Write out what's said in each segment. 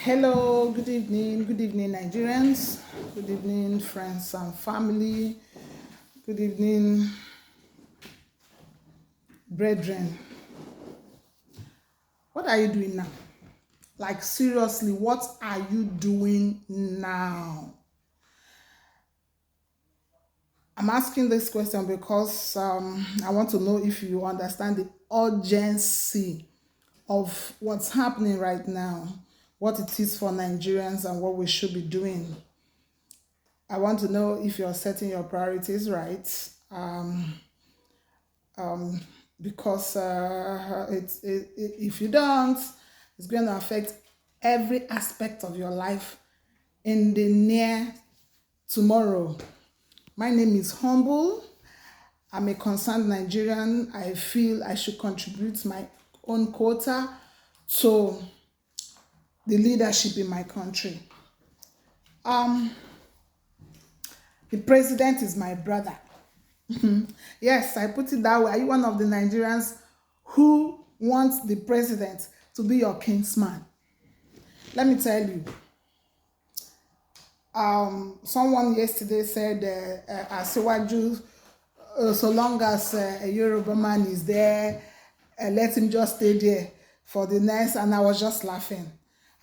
Hello, good evening, Nigerians, good evening, friends and family, good evening, brethren. What are you doing now? Like, seriously, what are you doing now? I'm asking this question because I want to know if you understand the urgency of what's happening right now, what it is for Nigerians, and what we should be doing. I want to know if you're setting your priorities right, because if you don't, it's going to affect every aspect of your life in the near tomorrow. My name is Humble. I'm a concerned Nigerian. I feel I should contribute my own quota to the leadership in my country. The president is my brother. Yes, I put it that way. Are you one of the Nigerians who wants the president to be your kinsman? Let me tell you. Someone yesterday said, Asiwaju, so long as a Yoruba man is there, let him just stay there for the next. And I was just laughing.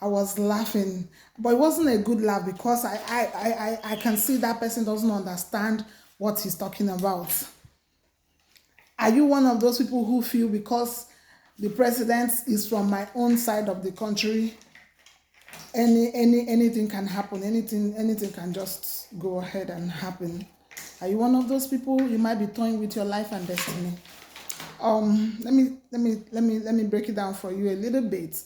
I was laughing, but it wasn't a good laugh because I can see that person doesn't understand what he's talking about. Are you one of those people who feel because the president is from my own side of the country, anything can happen, anything can just go ahead and happen? Are you one of those people? You might be toying with your life and destiny. Let me break it down for you a little bit.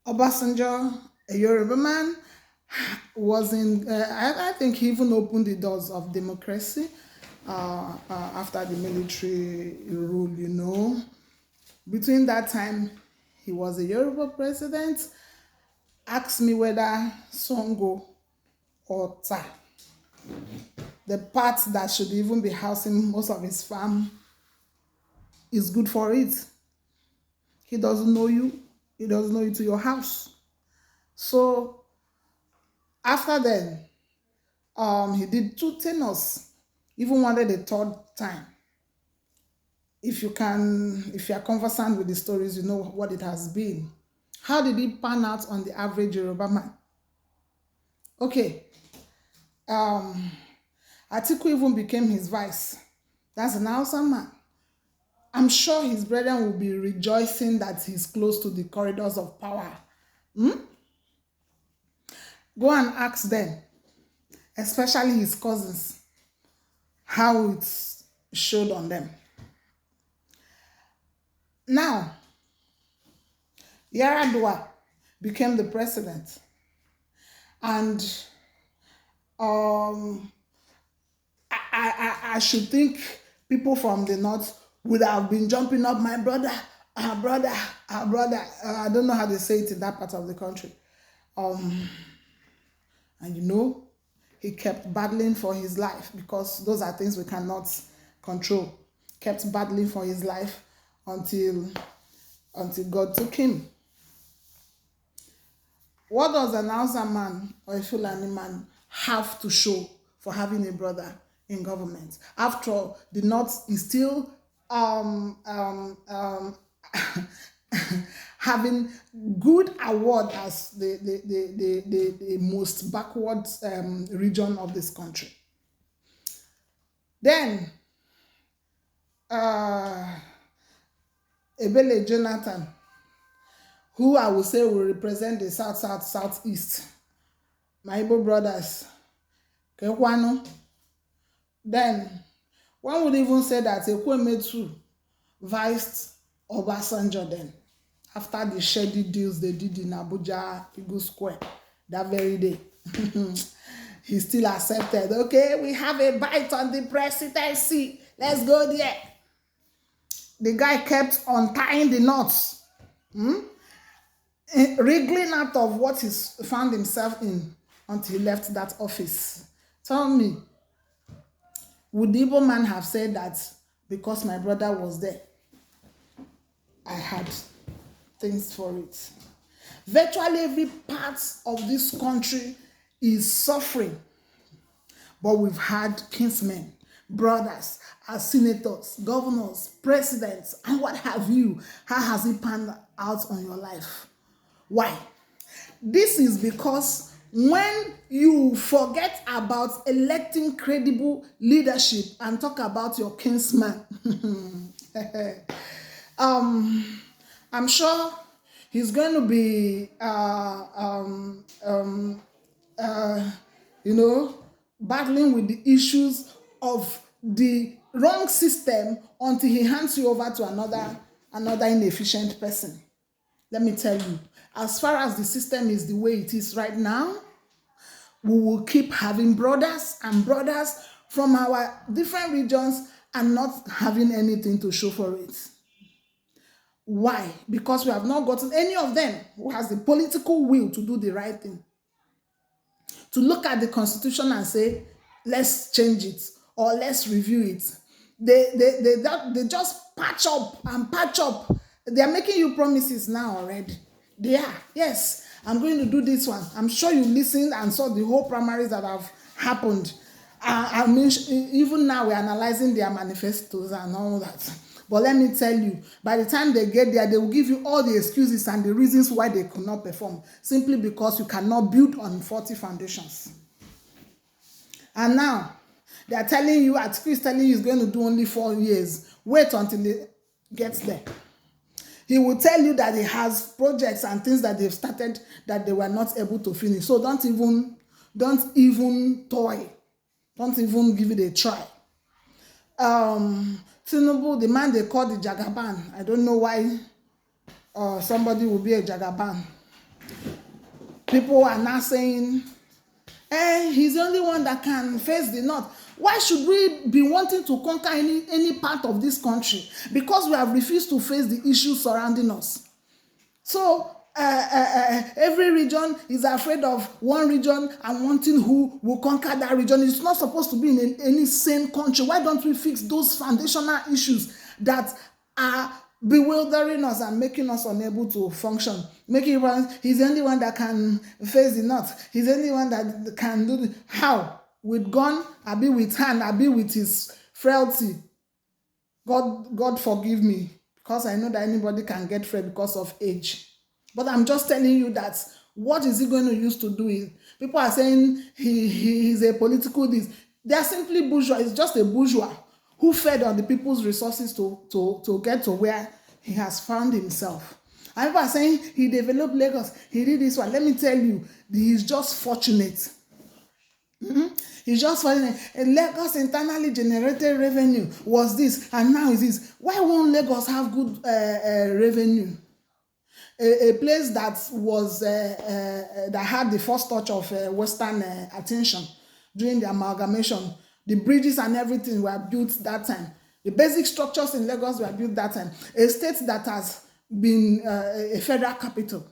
Obasanjo, a Yoruba man, was in, I think he even opened the doors of democracy after the military rule, Between that time, he was a Yoruba president. Ask me whether Songo or Ta, the part that should even be housing most of his farm, is good for it. He doesn't know you. He doesn't know you to your house. So after then, he did 2 tenures, even wanted a third time. If you are conversant with the stories, you know what it has been. How did it pan out on the average Yoruba man? Okay, Atiku even became his vice. That's an Hausa man. I'm sure his brethren will be rejoicing that he's close to the corridors of power. Go and ask them, especially his cousins, how it showed on them. Now, Yaradua became the president, and I should think people from the north would have been jumping up, my brother, our brother, our brother. I don't know how they say it in that part of the country. And he kept battling for his life because those are things we cannot control. Kept battling for his life until God took him. What does an Hausa man or a Fulani man have to show for having a brother in government? After all, the North is still having good award as the most backward region of this country. Then, Ebele Jonathan, who I will say will represent the southeast, my Igbo brothers, Kekwano. Then, one would even say that Ekwemetu viced Obasanjo then, after the shady deals they did in Abuja, Eagle Square, that very day. He still accepted, okay, we have a bite on the presidency, let's go there. The guy kept untying the knots, wriggling out of what he found himself in until he left that office. Tell me, would the Igbo man have said that because my brother was there, I had things for it. Virtually every part of this country is suffering, but we've had kinsmen, brothers, as senators, governors, presidents, and what have you. How has it panned out on your life? Why? This is because when you forget about electing credible leadership and talk about your kinsman, I'm sure he's going to be, battling with the issues of the wrong system until he hands you over to another inefficient person. Let me tell you, as far as the system is the way it is right now, we will keep having brothers and brothers from our different regions and not having anything to show for it. Why? Because we have not gotten any of them who has the political will to do the right thing. To look at the constitution and say, let's change it or let's review it. They just patch up and patch up. They are making you promises now already. They are. Yes, I'm going to do this one. I'm sure you listened and saw the whole primaries that have happened. I mean, even now we're analyzing their manifestos and all that. But let me tell you, by the time they get there, they will give you all the excuses and the reasons why they could not perform, simply because you cannot build on faulty foundations. And now, they are telling you, Atiku is telling you he's going to do only 4 years. Wait until he gets there. He will tell you that he has projects and things that they've started that they were not able to finish. So don't even toy. Don't even give it a try. Tinubu, the man they call the Jagaban. I don't know why somebody will be a Jagaban. People are now saying, he's the only one that can face the north. Why should we be wanting to conquer any part of this country? Because we have refused to face the issues surrounding us. So every region is afraid of one region and wanting who will conquer that region. It's not supposed to be in any same country. Why don't we fix those foundational issues that are bewildering us and making us unable to function? He's the only one that can face the north. He's the only one that can do it. How? With gun, I be with hand, I be with his frailty. God forgive me, because I know that anybody can get frail because of age. But I'm just telling you that what is he going to use to do it? People are saying he's a political this. They are simply bourgeois. It's just a bourgeois who fed on the people's resources to get to where he has found himself. And people are saying he developed Lagos, he did this one. Let me tell you, he's just fortunate. He's just fortunate. Lagos internally generated revenue was this, and now is this. Why won't Lagos have good revenue? A place that was that had the first touch of Western attention during the amalgamation. The bridges and everything were built that time. The basic structures in Lagos were built that time. A state that has been a federal capital.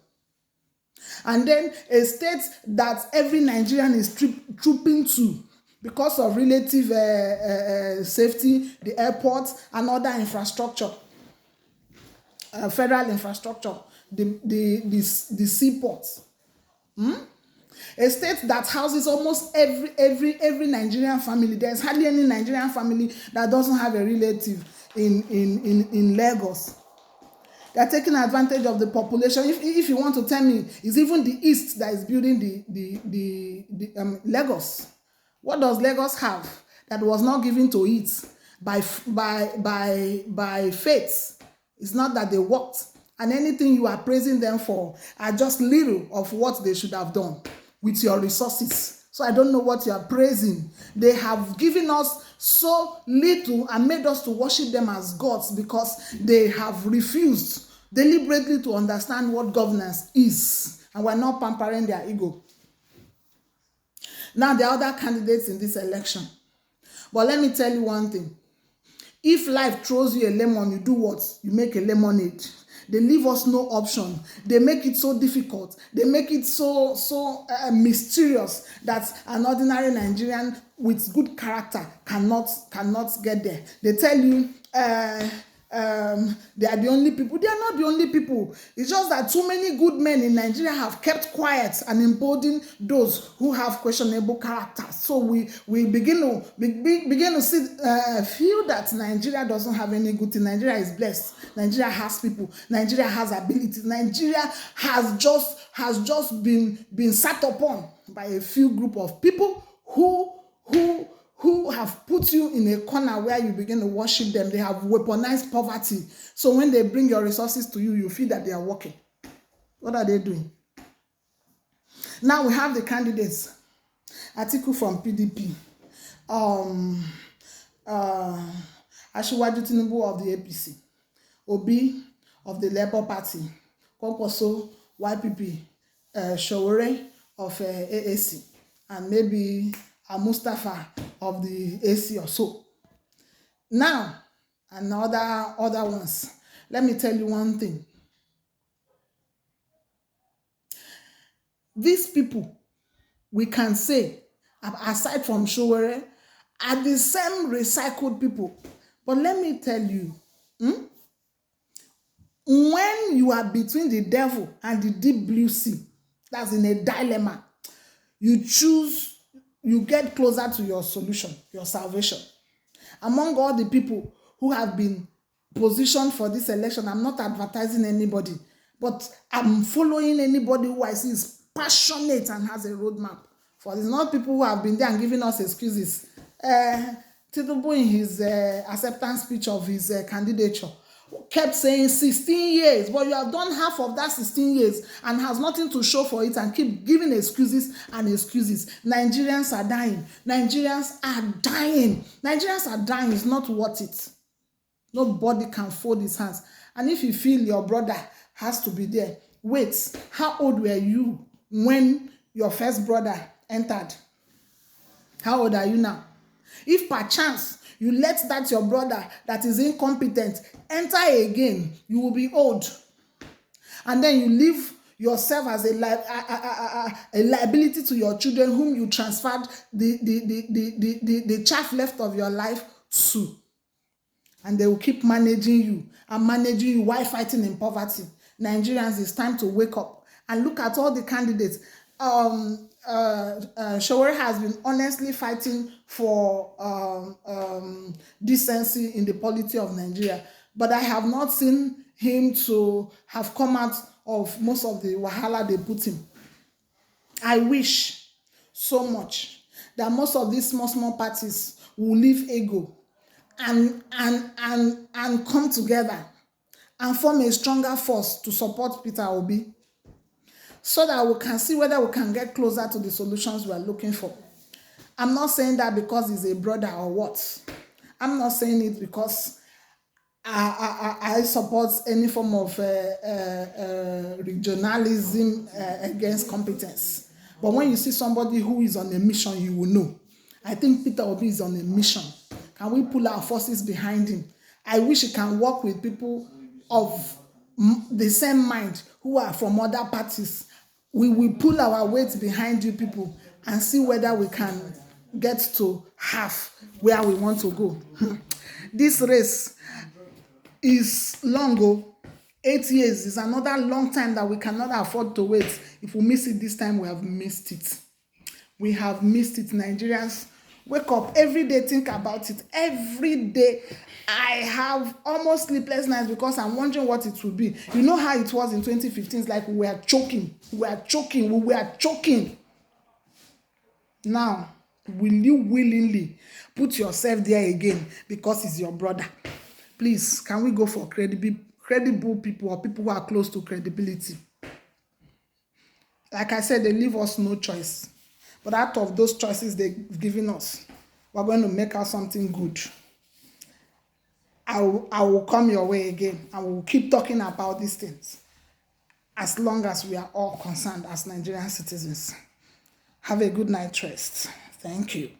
And then a state that every Nigerian is trooping to because of relative safety, the airport and other infrastructure, federal infrastructure, the seaports. A state that houses almost every Nigerian family. There's hardly any Nigerian family that doesn't have a relative in Lagos. They're taking advantage of the population. If you want to tell me, it's even the East that is building the Lagos. What does Lagos have that was not given to it by faith? It's not that they worked. And anything you are praising them for are just little of what they should have done with your resources. So I don't know what you are praising. They have given us so little and made us to worship them as gods because they have refused deliberately to understand what governance is, and we're not pampering their ego. Now, there are other candidates in this election. But let me tell you one thing. If life throws you a lemon, you do what? You make a lemonade. They leave us no option. They make it so difficult. They make it so mysterious that an ordinary Nigerian with good character cannot get there. They tell you they are the only people. They are not the only people. It's just that too many good men in Nigeria have kept quiet and emboldened those who have questionable characters. So we begin to see feel that Nigeria doesn't have any good thing. Nigeria is blessed. Nigeria has people. Nigeria has abilities. Nigeria has just been sat upon by a few group of people who have put you in a corner where you begin to worship them. They have weaponized poverty. So when they bring your resources to you, you feel that they are working. What are they doing? Now we have the candidates. Article from PDP. Asiwaju Tinubu of the APC. Obi of the Labour Party. Kwankwaso, YPP. Sowore of AAC. And maybe Mustafa of the AC or so. Now, and other ones. Let me tell you one thing. These people, we can say, aside from Sowore, are the same recycled people. But let me tell you, when you are between the devil and the deep blue sea, that's in a dilemma, you get closer to your solution, your salvation. Among all the people who have been positioned for this election, I'm not advertising anybody, but I'm following anybody who I see is passionate and has a roadmap for this. Not people who have been there and giving us excuses. Tinubu in his acceptance speech of his candidature kept saying 16 years, but you have done half of that 16 years and has nothing to show for it and keep giving excuses and excuses. Nigerians are dying. Nigerians are dying. Nigerians are dying. It's not worth it. Nobody can fold his hands. And if you feel your brother has to be there, wait, how old were you when your first brother entered? How old are you now? If perchance you let that your brother that is incompetent enter again, you will be old. And then you leave yourself as a liability to your children whom you transferred the chaff left of your life to. And they will keep managing you and managing you while fighting in poverty. Nigerians, it's time to wake up and look at all the candidates. Sowore has been honestly fighting for decency in the polity of Nigeria, but I have not seen him to have come out of most of the wahala they put him. I wish so much that most of these small parties will leave ego and come together and form a stronger force to support Peter Obi, so that we can see whether we can get closer to the solutions we are looking for. I'm not saying that because he's a brother or what. I'm not saying it because I support any form of regionalism against competence. But when you see somebody who is on a mission, you will know. I think Peter Obi is on a mission. Can we pull our forces behind him? I wish he can work with people of the same mind who are from other parties. We will pull our weight behind you people and see whether we can get to half where we want to go. This race is long. 8 years is another long time that we cannot afford to wait. If we miss it this time, we have missed it. We have missed it. Nigerians, wake up every day, think about it. Every day, I have almost sleepless nights because I'm wondering what it will be. You know how it was in 2015? It's like we were choking. Now, will you willingly put yourself there again because it's your brother? Please, can we go for credible people or people who are close to credibility? Like I said, they leave us no choice. But out of those choices they've given us, we're going to make out something good. I will come your way again and we'll keep talking about these things as long as we are all concerned as Nigerian citizens. Have a good night rest. Thank you.